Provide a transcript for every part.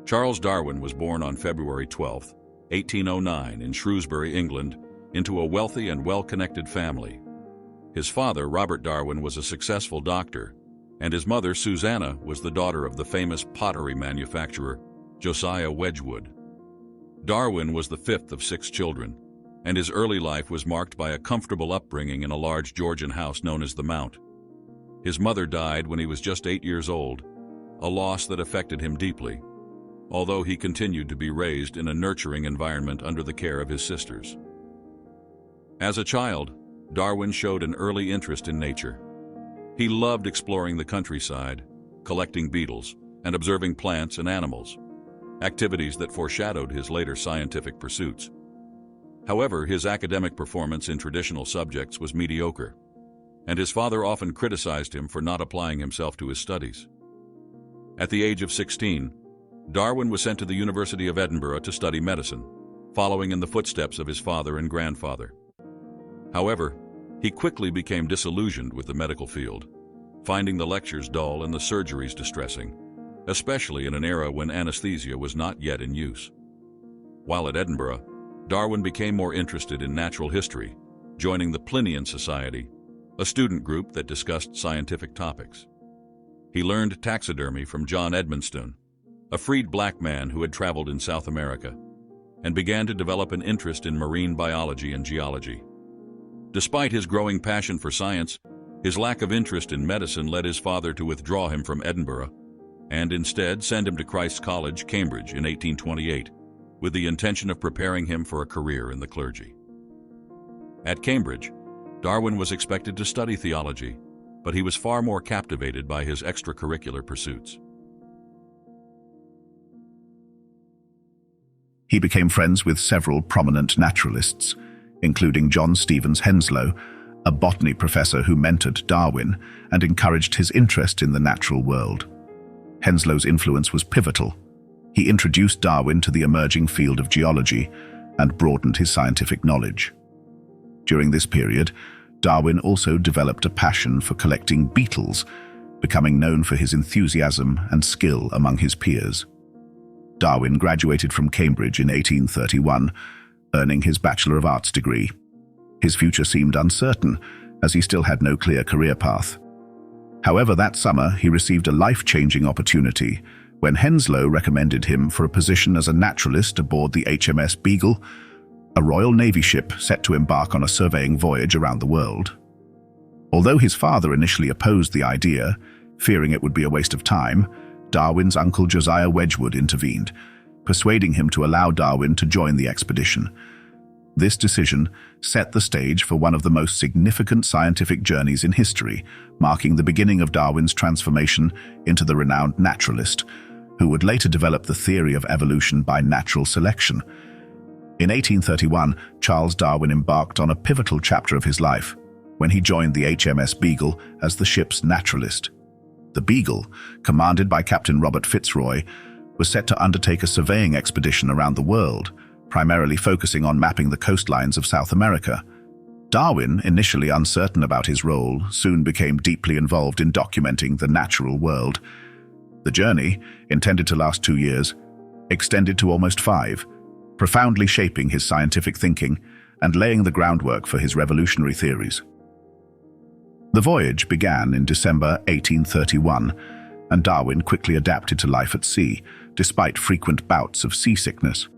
Charles Darwin was born on February 12, 1809, in Shrewsbury, England, into a wealthy and well-connected family. His father, Robert Darwin, was a successful doctor, and his mother, Susannah, was the daughter of the famous pottery manufacturer, Josiah Wedgwood. Darwin was the fifth of 6 children, and his early life was marked by a comfortable upbringing in a large Georgian house known as the Mount. His mother died when he was just 8 years old, a loss that affected him deeply, although he continued to be raised in a nurturing environment under the care of his sisters. As a child, Darwin showed an early interest in nature. He loved exploring the countryside, collecting beetles, and observing plants and animals, activities that foreshadowed his later scientific pursuits. However, his academic performance in traditional subjects was mediocre, and his father often criticized him for not applying himself to his studies. At the age of 16, Darwin was sent to the University of Edinburgh to study medicine, following in the footsteps of his father and grandfather. However, he quickly became disillusioned with the medical field, finding the lectures dull and the surgeries distressing, especially in an era when anesthesia was not yet in use. While at Edinburgh, Darwin became more interested in natural history, joining the Plinian Society, a student group that discussed scientific topics. He learned taxidermy from John Edmonstone, a freed black man who had traveled in South America, and began to develop an interest in marine biology and geology. Despite his growing passion for science, his lack of interest in medicine led his father to withdraw him from Edinburgh and instead send him to Christ's College, Cambridge, in 1828, with the intention of preparing him for a career in the clergy. At Cambridge, Darwin was expected to study theology, but he was far more captivated by his extracurricular pursuits. He became friends with several prominent naturalists, including John Stevens Henslow, a botany professor who mentored Darwin and encouraged his interest in the natural world. Henslow's influence was pivotal. He introduced Darwin to the emerging field of geology and broadened his scientific knowledge. During this period, Darwin also developed a passion for collecting beetles, becoming known for his enthusiasm and skill among his peers. Darwin graduated from Cambridge in 1831, earning his Bachelor of Arts degree. His future seemed uncertain, as he still had no clear career path. However, that summer he received a life-changing opportunity when Henslow recommended him for a position as a naturalist aboard the HMS Beagle, a Royal Navy ship set to embark on a surveying voyage around the world. Although his father initially opposed the idea, fearing it would be a waste of time, Darwin's uncle Josiah Wedgwood intervened, persuading him to allow Darwin to join the expedition. This decision set the stage for one of the most significant scientific journeys in history, marking the beginning of Darwin's transformation into the renowned naturalist, who would later develop the theory of evolution by natural selection. In 1831, Charles Darwin embarked on a pivotal chapter of his life when he joined the HMS Beagle as the ship's naturalist. The Beagle, commanded by Captain Robert Fitzroy, was set to undertake a surveying expedition around the world, primarily focusing on mapping the coastlines of South America. Darwin, initially uncertain about his role, soon became deeply involved in documenting the natural world. The journey, intended to last 2 years, extended to almost 5, profoundly shaping his scientific thinking and laying the groundwork for his revolutionary theories. The voyage began in December 1831, and Darwin quickly adapted to life at sea, despite frequent bouts of seasickness.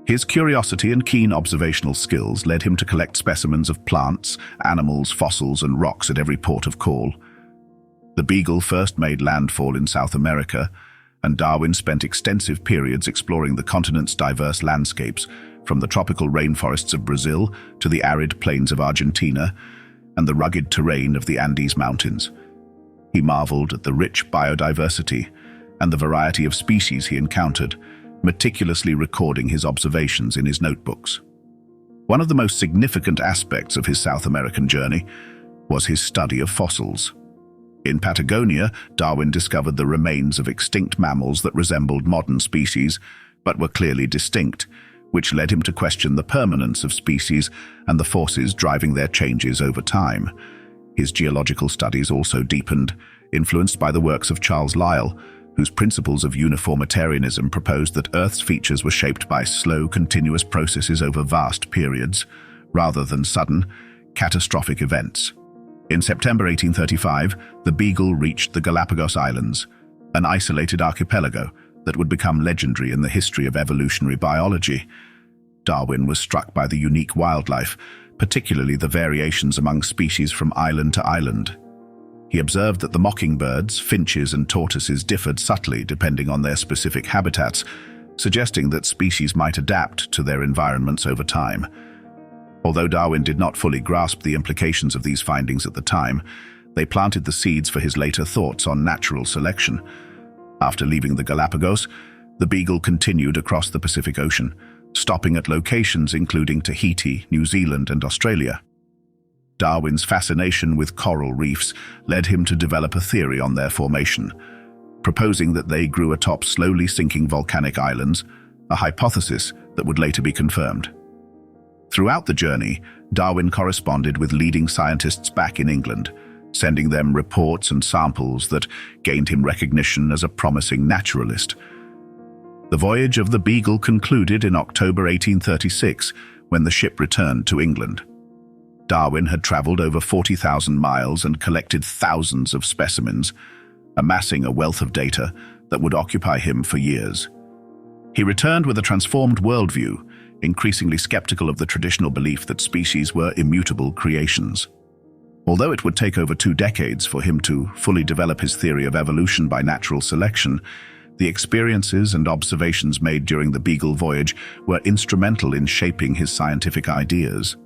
His curiosity and keen observational skills led him to collect specimens of plants, animals, fossils, and rocks at every port of call. The Beagle first made landfall in South America, and Darwin spent extensive periods exploring the continent's diverse landscapes, from the tropical rainforests of Brazil to the arid plains of Argentina and the rugged terrain of the Andes Mountains. He marveled at the rich biodiversity and the variety of species he encountered, meticulously recording his observations in his notebooks. One of the most significant aspects of his South American journey was his study of fossils. In Patagonia, Darwin discovered the remains of extinct mammals that resembled modern species, but were clearly distinct, which led him to question the permanence of species and the forces driving their changes over time. His geological studies also deepened, influenced by the works of Charles Lyell, whose principles of uniformitarianism proposed that Earth's features were shaped by slow, continuous processes over vast periods, rather than sudden, catastrophic events. In September 1835, the Beagle reached the Galapagos Islands, an isolated archipelago that would become legendary in the history of evolutionary biology. Darwin was struck by the unique wildlife, particularly the variations among species from island to island. He observed that the mockingbirds, finches, and tortoises differed subtly depending on their specific habitats, suggesting that species might adapt to their environments over time. Although Darwin did not fully grasp the implications of these findings at the time, they planted the seeds for his later thoughts on natural selection. After leaving the Galapagos, the Beagle continued across the Pacific Ocean, stopping at locations including Tahiti, New Zealand, and Australia. Darwin's fascination with coral reefs led him to develop a theory on their formation, proposing that they grew atop slowly sinking volcanic islands, a hypothesis that would later be confirmed. Throughout the journey, Darwin corresponded with leading scientists back in England, sending them reports and samples that gained him recognition as a promising naturalist. The voyage of the Beagle concluded in October 1836, when the ship returned to England. Darwin had traveled over 40,000 miles and collected thousands of specimens, amassing a wealth of data that would occupy him for years. He returned with a transformed worldview, increasingly skeptical of the traditional belief that species were immutable creations. Although it would take over 2 decades for him to fully develop his theory of evolution by natural selection, the experiences and observations made during the Beagle voyage were instrumental in shaping his scientific ideas.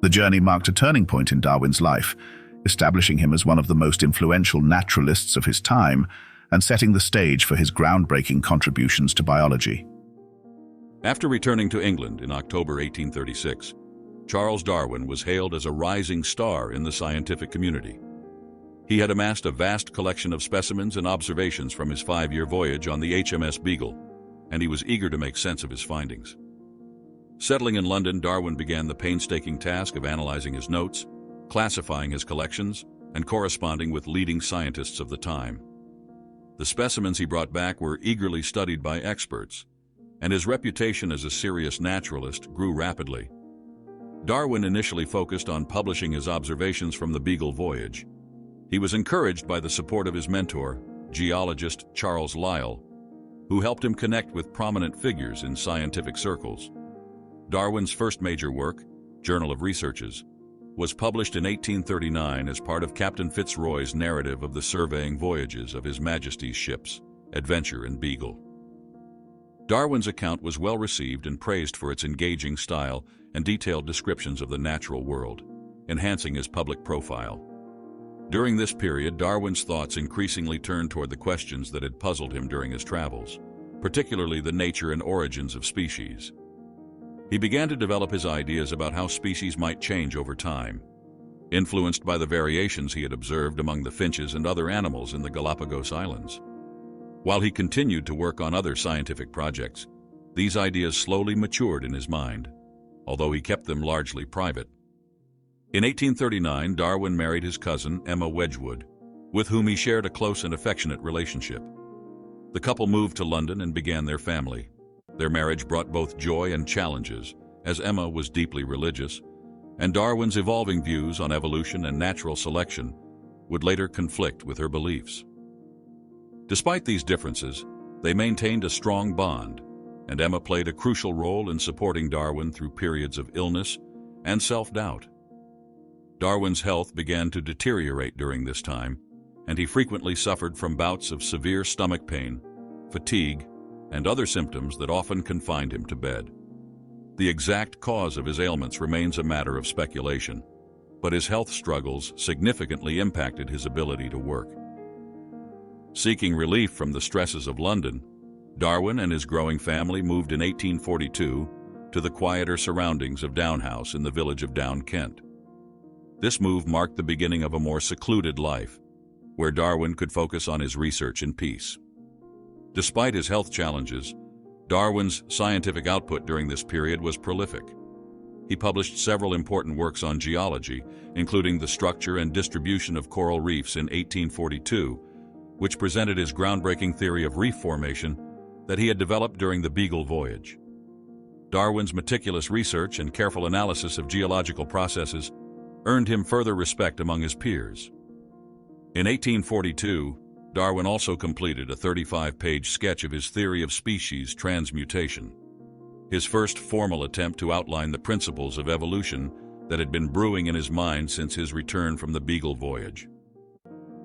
The journey marked a turning point in Darwin's life, establishing him as one of the most influential naturalists of his time and setting the stage for his groundbreaking contributions to biology. After returning to England in October 1836, Charles Darwin was hailed as a rising star in the scientific community. He had amassed a vast collection of specimens and observations from his 5-year voyage on the HMS Beagle, and he was eager to make sense of his findings. Settling in London, Darwin began the painstaking task of analyzing his notes, classifying his collections, and corresponding with leading scientists of the time. The specimens he brought back were eagerly studied by experts, and his reputation as a serious naturalist grew rapidly. Darwin initially focused on publishing his observations from the Beagle voyage. He was encouraged by the support of his mentor, geologist Charles Lyell, who helped him connect with prominent figures in scientific circles. Darwin's first major work, Journal of Researches, was published in 1839 as part of Captain Fitzroy's narrative of the surveying voyages of His Majesty's ships, Adventure and Beagle. Darwin's account was well received and praised for its engaging style and detailed descriptions of the natural world, enhancing his public profile. During this period, Darwin's thoughts increasingly turned toward the questions that had puzzled him during his travels, particularly the nature and origins of species. He began to develop his ideas about how species might change over time, influenced by the variations he had observed among the finches and other animals in the Galapagos Islands. While he continued to work on other scientific projects, these ideas slowly matured in his mind, although he kept them largely private. In 1839, Darwin married his cousin, Emma Wedgwood, with whom he shared a close and affectionate relationship. The couple moved to London and began their family. Their marriage brought both joy and challenges, as Emma was deeply religious, and Darwin's evolving views on evolution and natural selection would later conflict with her beliefs. Despite these differences, they maintained a strong bond, and Emma played a crucial role in supporting Darwin through periods of illness and self-doubt. Darwin's health began to deteriorate during this time, and he frequently suffered from bouts of severe stomach pain, fatigue, and other symptoms that often confined him to bed. The exact cause of his ailments remains a matter of speculation, but his health struggles significantly impacted his ability to work. Seeking relief from the stresses of London, Darwin and his growing family moved in 1842 to the quieter surroundings of Down House in the village of Down, Kent. This move marked the beginning of a more secluded life, where Darwin could focus on his research in peace. Despite his health challenges, Darwin's scientific output during this period was prolific. He published several important works on geology, including The Structure and Distribution of Coral Reefs in 1842, which presented his groundbreaking theory of reef formation that he had developed during the Beagle voyage. Darwin's meticulous research and careful analysis of geological processes earned him further respect among his peers. In 1842, Darwin also completed a 35-page sketch of his theory of species transmutation, his first formal attempt to outline the principles of evolution that had been brewing in his mind since his return from the Beagle voyage.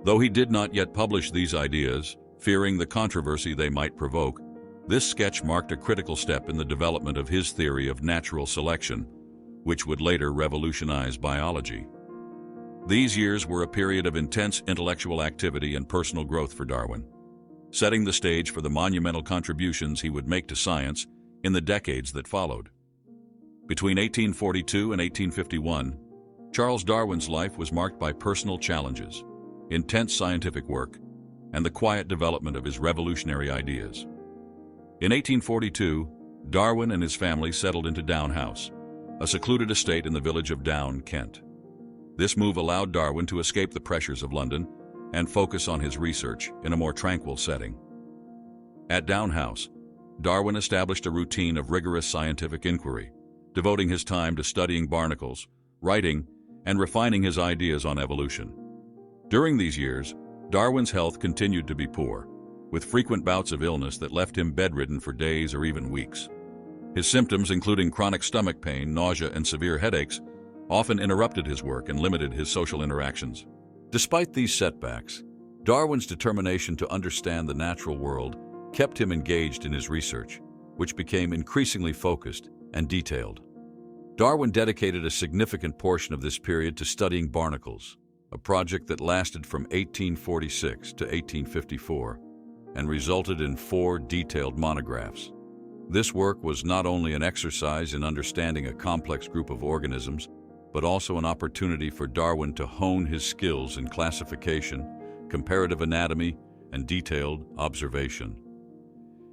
Though he did not yet publish these ideas, fearing the controversy they might provoke, this sketch marked a critical step in the development of his theory of natural selection, which would later revolutionize biology. These years were a period of intense intellectual activity and personal growth for Darwin, setting the stage for the monumental contributions he would make to science in the decades that followed. Between 1842 and 1851, Charles Darwin's life was marked by personal challenges, intense scientific work, and the quiet development of his revolutionary ideas. In 1842, Darwin and his family settled into Down House, a secluded estate in the village of Down, Kent. This move allowed Darwin to escape the pressures of London and focus on his research in a more tranquil setting. At Down House, Darwin established a routine of rigorous scientific inquiry, devoting his time to studying barnacles, writing, and refining his ideas on evolution. During these years, Darwin's health continued to be poor, with frequent bouts of illness that left him bedridden for days or even weeks. His symptoms, including chronic stomach pain, nausea, and severe headaches, often interrupted his work and limited his social interactions. Despite these setbacks, Darwin's determination to understand the natural world kept him engaged in his research, which became increasingly focused and detailed. Darwin dedicated a significant portion of this period to studying barnacles, a project that lasted from 1846 to 1854 and resulted in 4 detailed monographs. This work was not only an exercise in understanding a complex group of organisms, but also an opportunity for Darwin to hone his skills in classification, comparative anatomy, and detailed observation.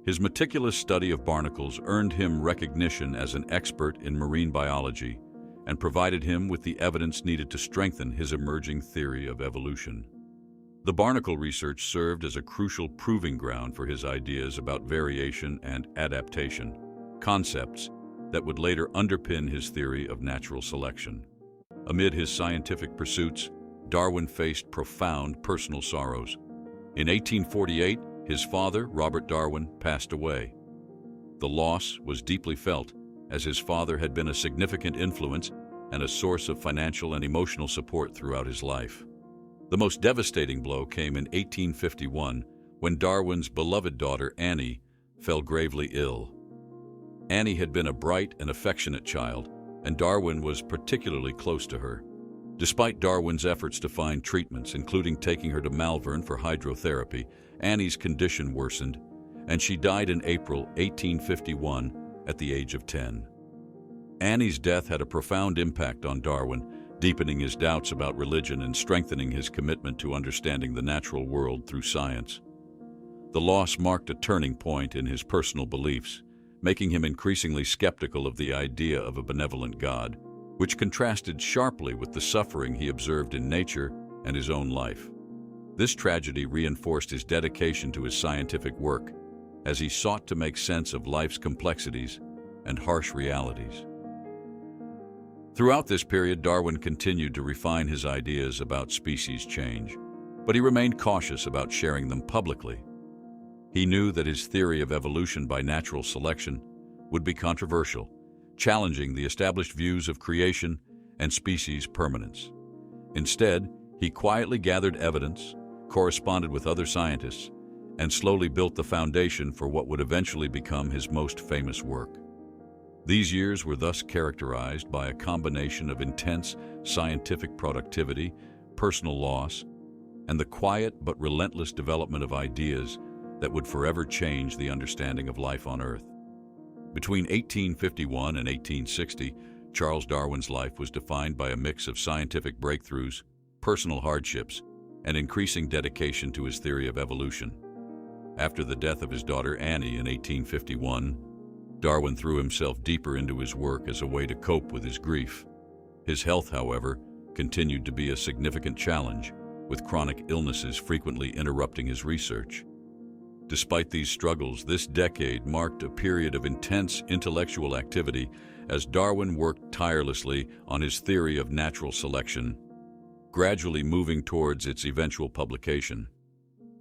His meticulous study of barnacles earned him recognition as an expert in marine biology and provided him with the evidence needed to strengthen his emerging theory of evolution. The barnacle research served as a crucial proving ground for his ideas about variation and adaptation, concepts that would later underpin his theory of natural selection. Amid his scientific pursuits, Darwin faced profound personal sorrows. In 1848, his father, Robert Darwin, passed away. The loss was deeply felt, as his father had been a significant influence and a source of financial and emotional support throughout his life. The most devastating blow came in 1851, when Darwin's beloved daughter, Annie, fell gravely ill. Annie had been a bright and affectionate child, and Darwin was particularly close to her. Despite Darwin's efforts to find treatments, including taking her to Malvern for hydrotherapy, Annie's condition worsened, and she died in April 1851 at the age of 10. Annie's death had a profound impact on Darwin, deepening his doubts about religion and strengthening his commitment to understanding the natural world through science. The loss marked a turning point in his personal beliefs, making him increasingly skeptical of the idea of a benevolent God, which contrasted sharply with the suffering he observed in nature and his own life. This tragedy reinforced his dedication to his scientific work, as he sought to make sense of life's complexities and harsh realities. Throughout this period, Darwin continued to refine his ideas about species change, but he remained cautious about sharing them publicly. He knew that his theory of evolution by natural selection would be controversial, challenging the established views of creation and species permanence. Instead, he quietly gathered evidence, corresponded with other scientists, and slowly built the foundation for what would eventually become his most famous work. These years were thus characterized by a combination of intense scientific productivity, personal loss, and the quiet but relentless development of ideas that would forever change the understanding of life on Earth. Between 1851 and 1860, Charles Darwin's life was defined by a mix of scientific breakthroughs, personal hardships, and increasing dedication to his theory of evolution. After the death of his daughter Annie in 1851, Darwin threw himself deeper into his work as a way to cope with his grief. His health, however, continued to be a significant challenge, with chronic illnesses frequently interrupting his research. Despite these struggles, this decade marked a period of intense intellectual activity as Darwin worked tirelessly on his theory of natural selection, gradually moving towards its eventual publication.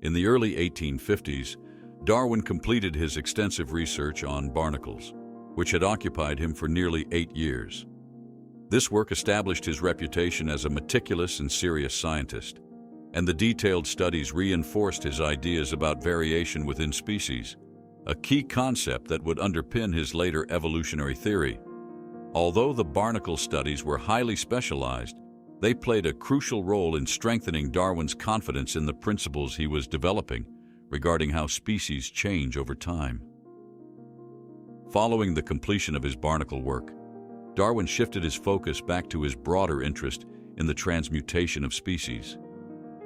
In the early 1850s, Darwin completed his extensive research on barnacles, which had occupied him for nearly 8 years. This work established his reputation as a meticulous and serious scientist, and the detailed studies reinforced his ideas about variation within species, a key concept that would underpin his later evolutionary theory. Although the barnacle studies were highly specialized, they played a crucial role in strengthening Darwin's confidence in the principles he was developing regarding how species change over time. Following the completion of his barnacle work, Darwin shifted his focus back to his broader interest in the transmutation of species.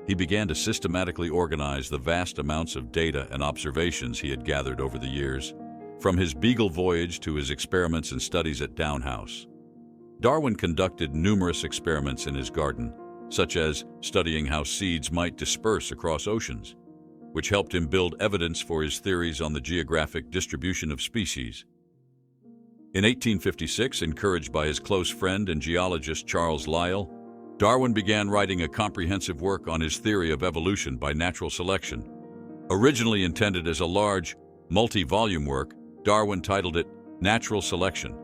He began to systematically organize the vast amounts of data and observations he had gathered over the years, from his Beagle voyage to his experiments and studies at Down House. Darwin conducted numerous experiments in his garden, such as studying how seeds might disperse across oceans, which helped him build evidence for his theories on the geographic distribution of species. In 1856, encouraged by his close friend and geologist Charles Lyell, Darwin began writing a comprehensive work on his theory of evolution by natural selection. Originally intended as a large, multi-volume work, Darwin titled it Natural Selection,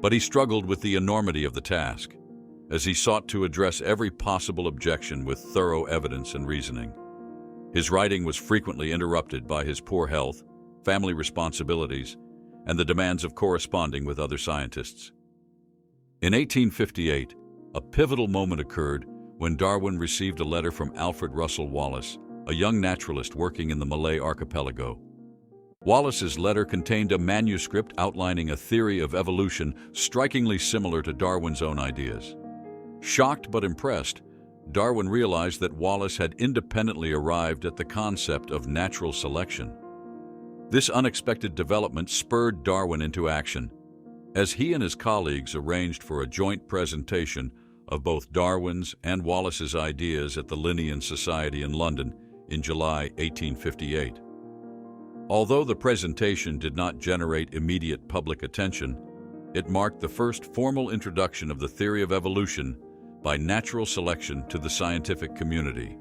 but he struggled with the enormity of the task, as he sought to address every possible objection with thorough evidence and reasoning. His writing was frequently interrupted by his poor health, family responsibilities, and the demands of corresponding with other scientists. In 1858, a pivotal moment occurred when Darwin received a letter from Alfred Russel Wallace, a young naturalist working in the Malay archipelago. Wallace's letter contained a manuscript outlining a theory of evolution strikingly similar to Darwin's own ideas. Shocked but impressed, Darwin realized that Wallace had independently arrived at the concept of natural selection. This unexpected development spurred Darwin into action, as he and his colleagues arranged for a joint presentation of both Darwin's and Wallace's ideas at the Linnean Society in London in July 1858. Although the presentation did not generate immediate public attention, it marked the first formal introduction of the theory of evolution by natural selection to the scientific community.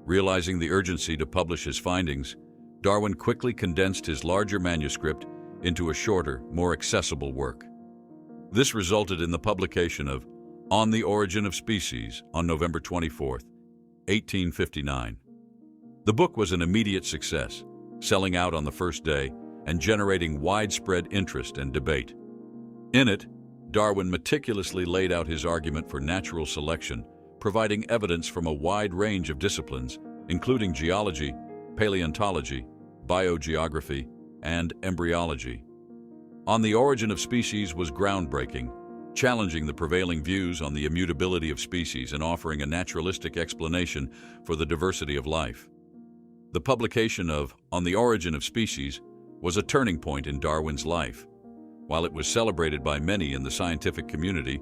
Realizing the urgency to publish his findings, Darwin quickly condensed his larger manuscript into a shorter, more accessible work. This resulted in the publication of On the Origin of Species on November 24, 1859. The book was an immediate success, selling out on the first day and generating widespread interest and debate. In it, Darwin meticulously laid out his argument for natural selection, providing evidence from a wide range of disciplines, including geology, paleontology, biogeography, and embryology. On the Origin of Species was groundbreaking, challenging the prevailing views on the immutability of species and offering a naturalistic explanation for the diversity of life. The publication of On the Origin of Species was a turning point in Darwin's life. While it was celebrated by many in the scientific community,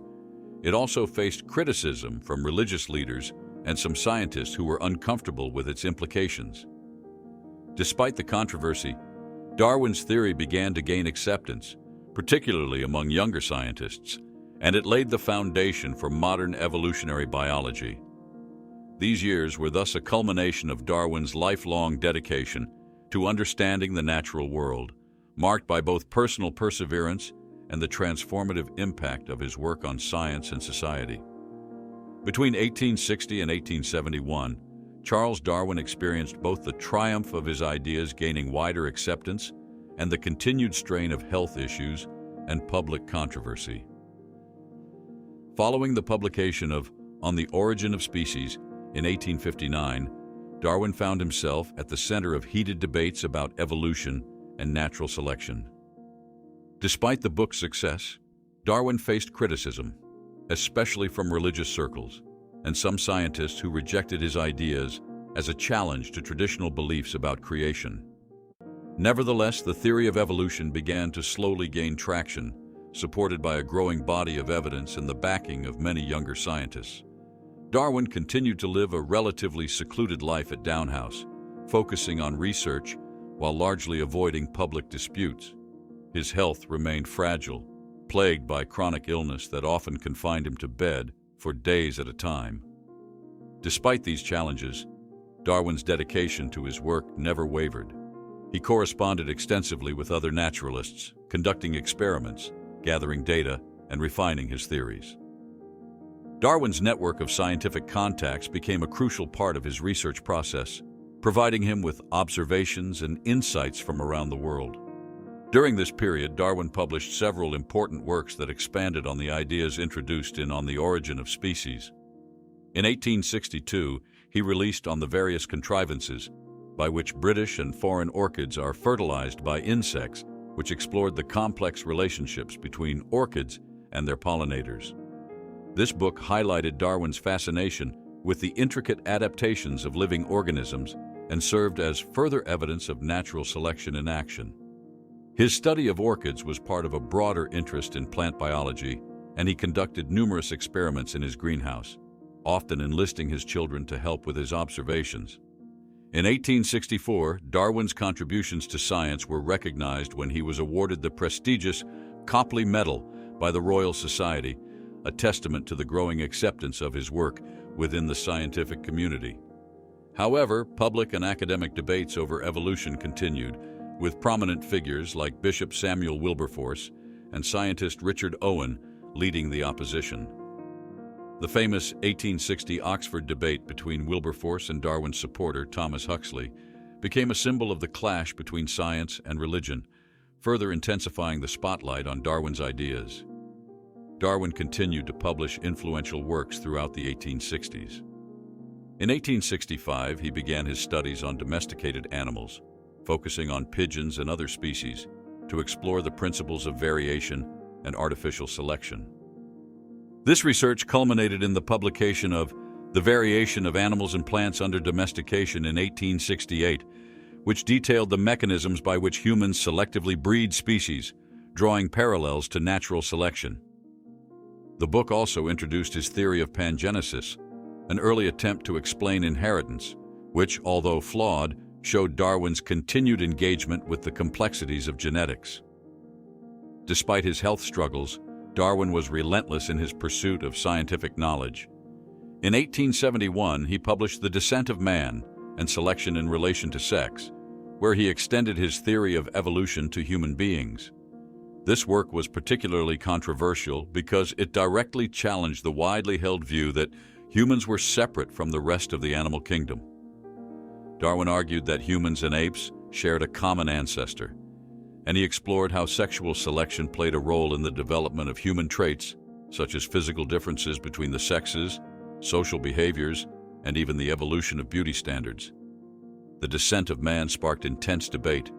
it also faced criticism from religious leaders and some scientists who were uncomfortable with its implications. Despite the controversy, Darwin's theory began to gain acceptance, particularly among younger scientists, and it laid the foundation for modern evolutionary biology. These years were thus a culmination of Darwin's lifelong dedication to understanding the natural world, marked by both personal perseverance and the transformative impact of his work on science and society. Between 1860 and 1871, Charles Darwin experienced both the triumph of his ideas gaining wider acceptance and the continued strain of health issues and public controversy. Following the publication of On the Origin of Species in 1859, Darwin found himself at the center of heated debates about evolution and natural selection. Despite the book's success, Darwin faced criticism, especially from religious circles, and some scientists who rejected his ideas as a challenge to traditional beliefs about creation. Nevertheless, the theory of evolution began to slowly gain traction, supported by a growing body of evidence and the backing of many younger scientists. Darwin continued to live a relatively secluded life at Down House, focusing on research while largely avoiding public disputes. His health remained fragile, plagued by chronic illness that often confined him to bed for days at a time. Despite these challenges, Darwin's dedication to his work never wavered. He corresponded extensively with other naturalists, conducting experiments, gathering data, and refining his theories. Darwin's network of scientific contacts became a crucial part of his research process, providing him with observations and insights from around the world. During this period, Darwin published several important works that expanded on the ideas introduced in On the Origin of Species. In 1862, he released On the Various Contrivances, by which British and foreign orchids are fertilized by insects, which explored the complex relationships between orchids and their pollinators. This book highlighted Darwin's fascination with the intricate adaptations of living organisms and served as further evidence of natural selection in action. His study of orchids was part of a broader interest in plant biology, and he conducted numerous experiments in his greenhouse, often enlisting his children to help with his observations. In 1864, Darwin's contributions to science were recognized when he was awarded the prestigious Copley Medal by the Royal Society, a testament to the growing acceptance of his work within the scientific community. However, public and academic debates over evolution continued, with prominent figures like Bishop Samuel Wilberforce and scientist Richard Owen leading the opposition. The famous 1860 Oxford debate between Wilberforce and Darwin's supporter Thomas Huxley became a symbol of the clash between science and religion, further intensifying the spotlight on Darwin's ideas. Darwin continued to publish influential works throughout the 1860s. In 1865, he began his studies on domesticated animals, focusing on pigeons and other species to explore the principles of variation and artificial selection. This research culminated in the publication of The Variation of Animals and Plants Under Domestication in 1868, which detailed the mechanisms by which humans selectively breed species, drawing parallels to natural selection. The book also introduced his theory of pangenesis, an early attempt to explain inheritance, which, although flawed, showed Darwin's continued engagement with the complexities of genetics. Despite his health struggles, Darwin was relentless in his pursuit of scientific knowledge. In 1871, he published The Descent of Man and Selection in Relation to Sex, where he extended his theory of evolution to human beings. This work was particularly controversial because it directly challenged the widely held view that humans were separate from the rest of the animal kingdom. Darwin argued that humans and apes shared a common ancestor, and he explored how sexual selection played a role in the development of human traits, such as physical differences between the sexes, social behaviors, and even the evolution of beauty standards. The Descent of Man sparked intense debate,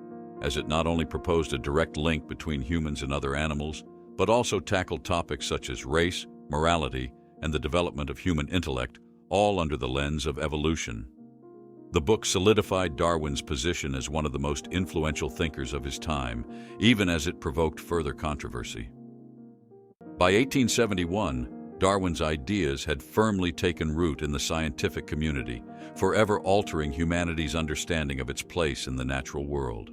as it not only proposed a direct link between humans and other animals, but also tackled topics such as race, morality, and the development of human intellect, all under the lens of evolution. The book solidified Darwin's position as one of the most influential thinkers of his time, even as it provoked further controversy. By 1871, Darwin's ideas had firmly taken root in the scientific community, forever altering humanity's understanding of its place in the natural world.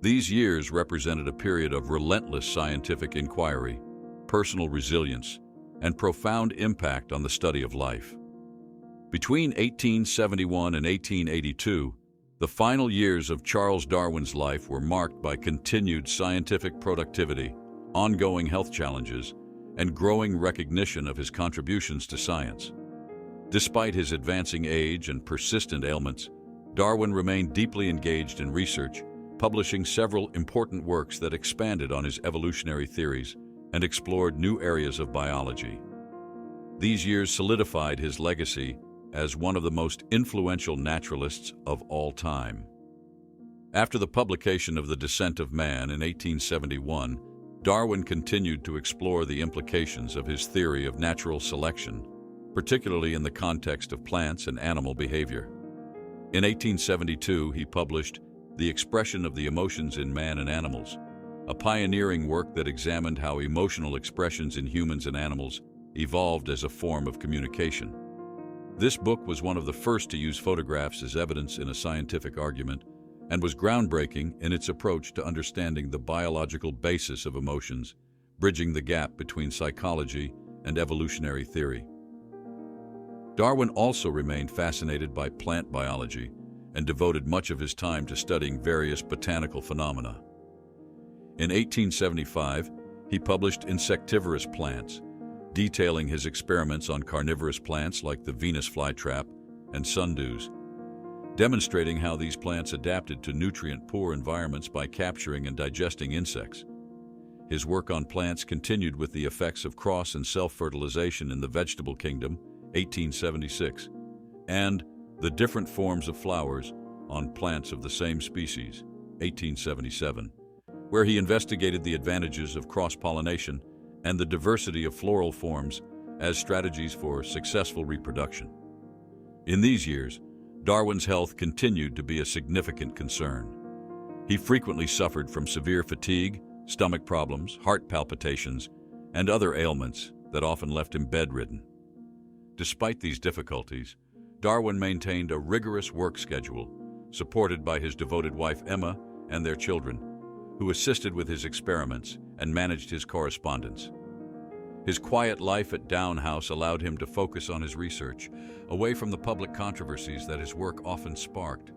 These years represented a period of relentless scientific inquiry, personal resilience, and profound impact on the study of life. Between 1871 and 1882, the final years of Charles Darwin's life were marked by continued scientific productivity, ongoing health challenges, and growing recognition of his contributions to science. Despite his advancing age and persistent ailments, Darwin remained deeply engaged in research, publishing several important works that expanded on his evolutionary theories and explored new areas of biology. These years solidified his legacy as one of the most influential naturalists of all time. After the publication of The Descent of Man in 1871, Darwin continued to explore the implications of his theory of natural selection, particularly in the context of plants and animal behavior. In 1872, he published The Expression of the Emotions in Man and Animals, a pioneering work that examined how emotional expressions in humans and animals evolved as a form of communication. This book was one of the first to use photographs as evidence in a scientific argument and was groundbreaking in its approach to understanding the biological basis of emotions, bridging the gap between psychology and evolutionary theory. Darwin also remained fascinated by plant biology and devoted much of his time to studying various botanical phenomena. In 1875, he published Insectivorous Plants, detailing his experiments on carnivorous plants like the Venus flytrap and sundews, demonstrating how these plants adapted to nutrient-poor environments by capturing and digesting insects. His work on plants continued with the effects of cross and self-fertilization in the vegetable kingdom, 1876, and The Different Forms of Flowers on Plants of the Same Species, 1877, where he investigated the advantages of cross-pollination and the diversity of floral forms as strategies for successful reproduction. In these years, Darwin's health continued to be a significant concern. He frequently suffered from severe fatigue, stomach problems, heart palpitations, and other ailments that often left him bedridden. Despite these difficulties, Darwin maintained a rigorous work schedule, supported by his devoted wife Emma and their children, who assisted with his experiments and managed his correspondence. His quiet life at Down House allowed him to focus on his research, away from the public controversies that his work often sparked.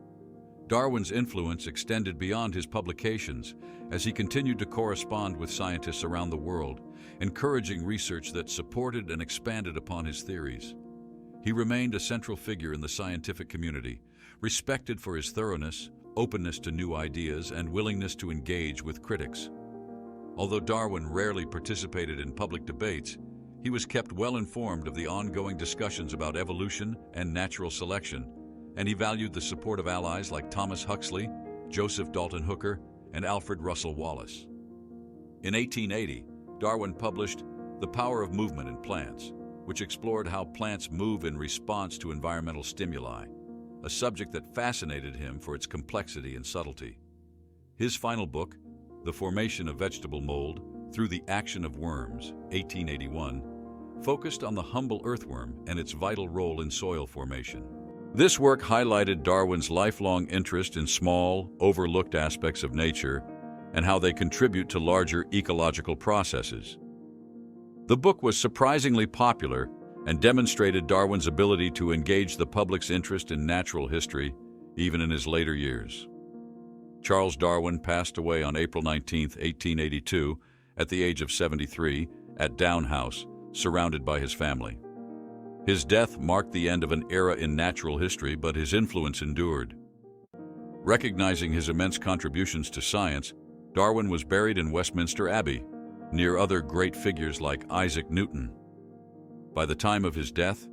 Darwin's influence extended beyond his publications as he continued to correspond with scientists around the world, encouraging research that supported and expanded upon his theories. He remained a central figure in the scientific community, respected for his thoroughness, openness to new ideas, and willingness to engage with critics. Although Darwin rarely participated in public debates, he was kept well informed of the ongoing discussions about evolution and natural selection, and he valued the support of allies like Thomas Huxley, Joseph Dalton Hooker, and Alfred Russel Wallace. In 1880, Darwin published The Power of Movement in Plants, which explored how plants move in response to environmental stimuli, a subject that fascinated him for its complexity and subtlety. His final book, The Formation of Vegetable Mold Through the Action of Worms, 1881, focused on the humble earthworm and its vital role in soil formation. This work highlighted Darwin's lifelong interest in small, overlooked aspects of nature and how they contribute to larger ecological processes. The book was surprisingly popular and demonstrated Darwin's ability to engage the public's interest in natural history, even in his later years. Charles Darwin passed away on April 19, 1882, at the age of 73, at Down House, surrounded by his family. His death marked the end of an era in natural history, but his influence endured. Recognizing his immense contributions to science, Darwin was buried in Westminster Abbey, near other great figures like Isaac Newton. By the time of his death,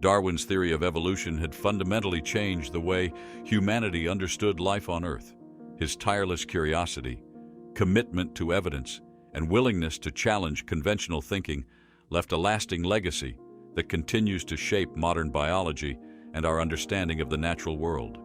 Darwin's theory of evolution had fundamentally changed the way humanity understood life on Earth. His tireless curiosity, commitment to evidence, and willingness to challenge conventional thinking left a lasting legacy that continues to shape modern biology and our understanding of the natural world.